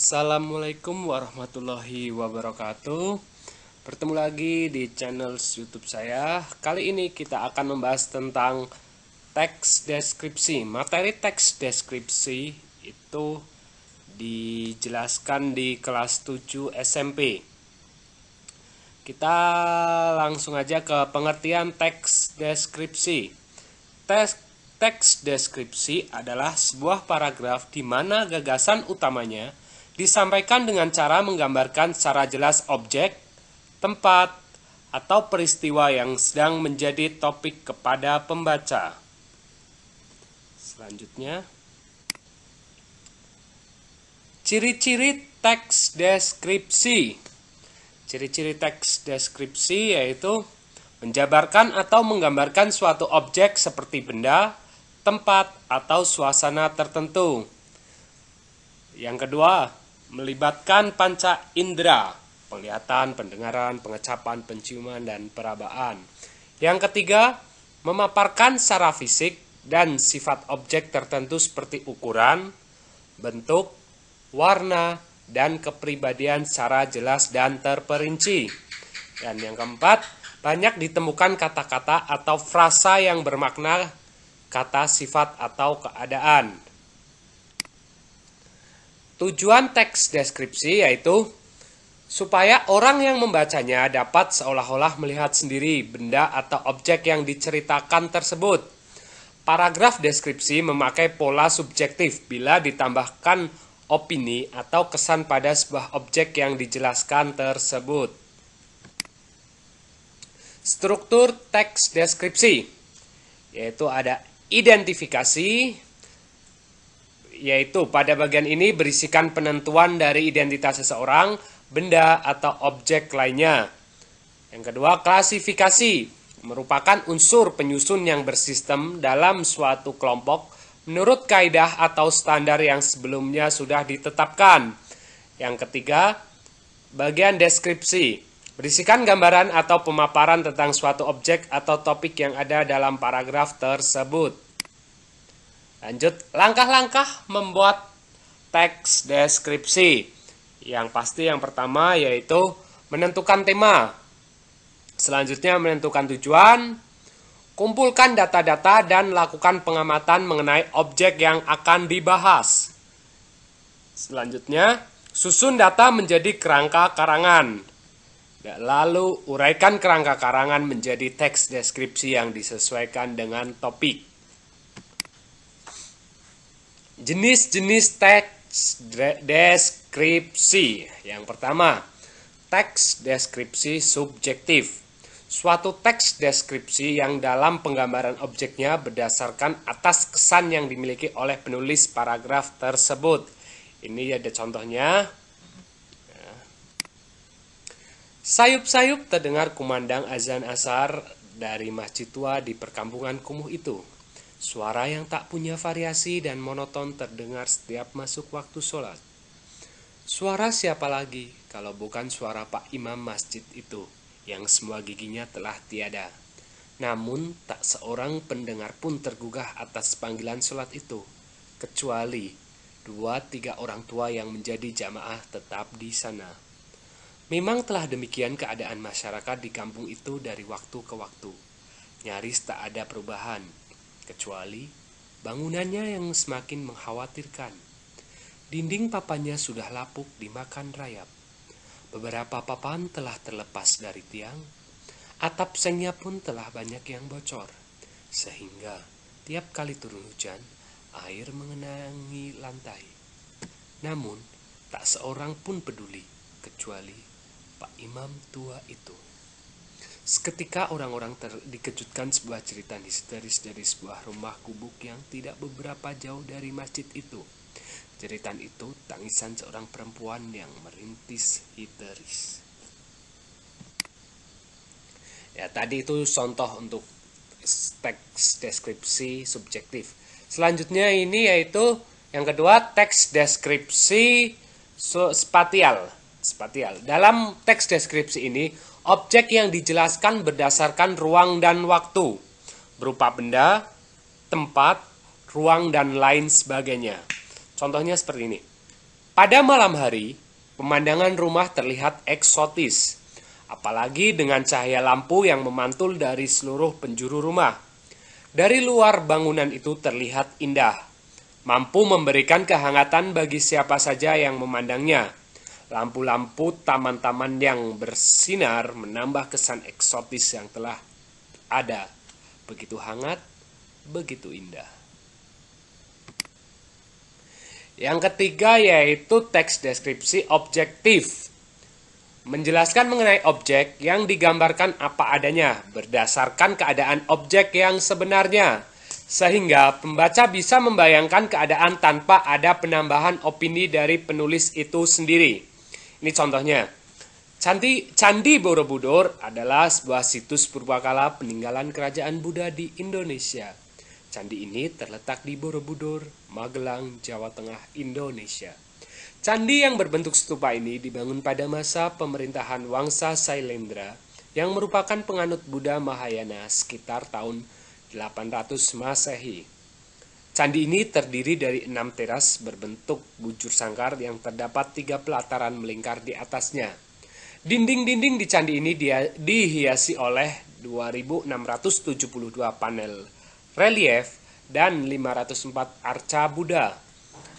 Assalamualaikum warahmatullahi wabarakatuh. Bertemu lagi di channel YouTube saya. Kali ini kita akan membahas tentang teks deskripsi. Materi teks deskripsi itu dijelaskan di kelas 7 SMP. Kita langsung aja ke pengertian teks deskripsi. Teks deskripsi adalah sebuah paragraf di mana gagasan utamanya disampaikan dengan cara menggambarkan secara jelas objek, tempat, atau peristiwa yang sedang menjadi topik kepada pembaca. Selanjutnya, ciri-ciri teks deskripsi. Ciri-ciri teks deskripsi yaitu menjabarkan atau menggambarkan suatu objek seperti benda, tempat, atau suasana tertentu. Yang kedua, melibatkan panca indera, penglihatan, pendengaran, pengecapan, penciuman, dan perabaan. Yang ketiga, memaparkan secara fisik dan sifat objek tertentu seperti ukuran, bentuk, warna, dan kepribadian secara jelas dan terperinci. Dan yang keempat, banyak ditemukan kata-kata atau frasa yang bermakna kata, sifat, atau keadaan. Tujuan teks deskripsi yaitu supaya orang yang membacanya dapat seolah-olah melihat sendiri benda atau objek yang diceritakan tersebut. Paragraf deskripsi memakai pola subjektif bila ditambahkan opini atau kesan pada sebuah objek yang dijelaskan tersebut. Struktur teks deskripsi yaitu ada identifikasi, yaitu pada bagian ini berisikan penentuan dari identitas seseorang, benda, atau objek lainnya. Yang kedua, klasifikasi merupakan unsur penyusun yang bersistem dalam suatu kelompok menurut kaidah atau standar yang sebelumnya sudah ditetapkan. Yang ketiga, bagian deskripsi berisikan gambaran atau pemaparan tentang suatu objek atau topik yang ada dalam paragraf tersebut. Lanjut, langkah-langkah membuat teks deskripsi. Yang pasti yang pertama yaitu menentukan tema. Selanjutnya menentukan tujuan, kumpulkan data-data dan lakukan pengamatan mengenai objek yang akan dibahas. Selanjutnya, susun data menjadi kerangka karangan. Lalu uraikan kerangka karangan menjadi teks deskripsi yang disesuaikan dengan topik. Jenis-jenis teks deskripsi. Yang pertama, teks deskripsi subjektif. Suatu teks deskripsi yang dalam penggambaran objeknya berdasarkan atas kesan yang dimiliki oleh penulis paragraf tersebut. Ini ada contohnya. Sayup-sayup terdengar kumandang azan asar dari masjid tua di perkampungan kumuh itu. Suara yang tak punya variasi dan monoton terdengar setiap masuk waktu sholat. Suara siapa lagi kalau bukan suara Pak Imam masjid itu, yang semua giginya telah tiada. Namun tak seorang pendengar pun tergugah atas panggilan sholat itu, kecuali 2-3 orang tua yang menjadi jamaah tetap di sana. Memang telah demikian keadaan masyarakat di kampung itu dari waktu ke waktu. Nyaris tak ada perubahan, kecuali bangunannya yang semakin mengkhawatirkan. Dinding papannya sudah lapuk dimakan rayap. Beberapa papan telah terlepas dari tiang. Atap sengnya pun telah banyak yang bocor. Sehingga tiap kali turun hujan, air mengenangi lantai. Namun, tak seorang pun peduli, kecuali Pak Imam tua itu. Seketika orang-orang dikejutkan sebuah cerita histeris dari sebuah rumah gubuk yang tidak beberapa jauh dari masjid itu. Jeritan itu tangisan seorang perempuan yang merintis histeris. Ya, tadi itu contoh untuk teks deskripsi subjektif. Selanjutnya ini yaitu yang kedua, teks deskripsi spatial. Dalam teks deskripsi ini, objek yang dijelaskan berdasarkan ruang dan waktu, berupa benda, tempat, ruang, dan lain sebagainya. Contohnya seperti ini. Pada malam hari, pemandangan rumah terlihat eksotis, apalagi dengan cahaya lampu yang memantul dari seluruh penjuru rumah. Dari luar bangunan itu terlihat indah, mampu memberikan kehangatan bagi siapa saja yang memandangnya. Lampu-lampu taman-taman yang bersinar menambah kesan eksotis yang telah ada. Begitu hangat, begitu indah. Yang ketiga yaitu teks deskripsi objektif. Menjelaskan mengenai objek yang digambarkan apa adanya berdasarkan keadaan objek yang sebenarnya. Sehingga pembaca bisa membayangkan keadaan tanpa ada penambahan opini dari penulis itu sendiri. Ini contohnya. Candi Borobudur adalah sebuah situs purbakala peninggalan kerajaan Buddha di Indonesia. Candi ini terletak di Borobudur, Magelang, Jawa Tengah, Indonesia. Candi yang berbentuk stupa ini dibangun pada masa pemerintahan Wangsa Sailendra yang merupakan penganut Buddha Mahayana sekitar tahun 800 Masehi. Candi ini terdiri dari 6 teras berbentuk bujur sangkar yang terdapat 3 pelataran melingkar di atasnya. Dinding-dinding di candi ini dihiasi oleh 2.672 panel relief dan 504 arca Buddha.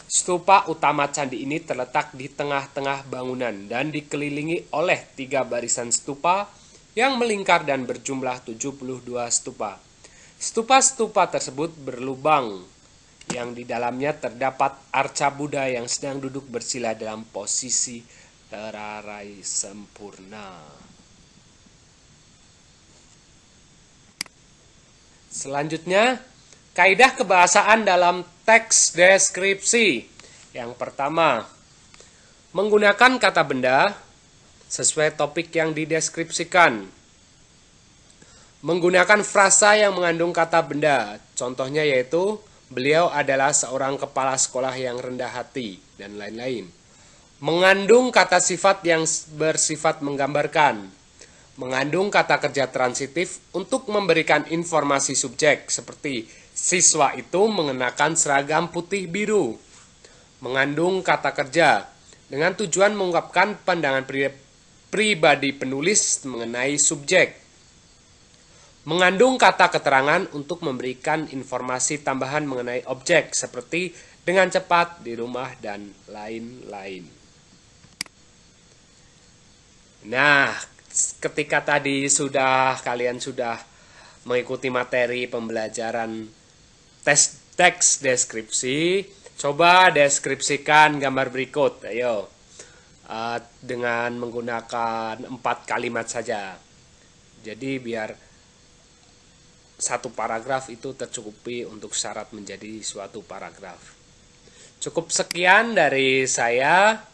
Stupa utama candi ini terletak di tengah-tengah bangunan dan dikelilingi oleh 3 barisan stupa yang melingkar dan berjumlah 72 stupa. Stupa-stupa tersebut berlubang yang di dalamnya terdapat arca Buddha yang sedang duduk bersila dalam posisi terarai sempurna. Selanjutnya, kaidah kebahasaan dalam teks deskripsi. Yang pertama, menggunakan kata benda sesuai topik yang dideskripsikan. Menggunakan frasa yang mengandung kata benda. Contohnya yaitu, beliau adalah seorang kepala sekolah yang rendah hati, dan lain-lain. Mengandung kata sifat yang bersifat menggambarkan. Mengandung kata kerja transitif untuk memberikan informasi subjek seperti siswa itu mengenakan seragam putih biru. Mengandung kata kerja dengan tujuan mengungkapkan pandangan pribadi penulis mengenai subjek. Mengandung kata keterangan untuk memberikan informasi tambahan mengenai objek seperti dengan cepat, di rumah, dan lain-lain. Nah, ketika tadi kalian sudah mengikuti materi pembelajaran teks deskripsi, coba deskripsikan gambar berikut. Ayo, dengan menggunakan 4 kalimat saja. Jadi biar satu paragraf itu tercukupi untuk syarat menjadi suatu paragraf. Cukup sekian dari saya.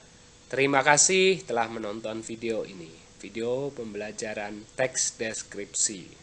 Terima kasih telah menonton video ini. Video pembelajaran teks deskripsi.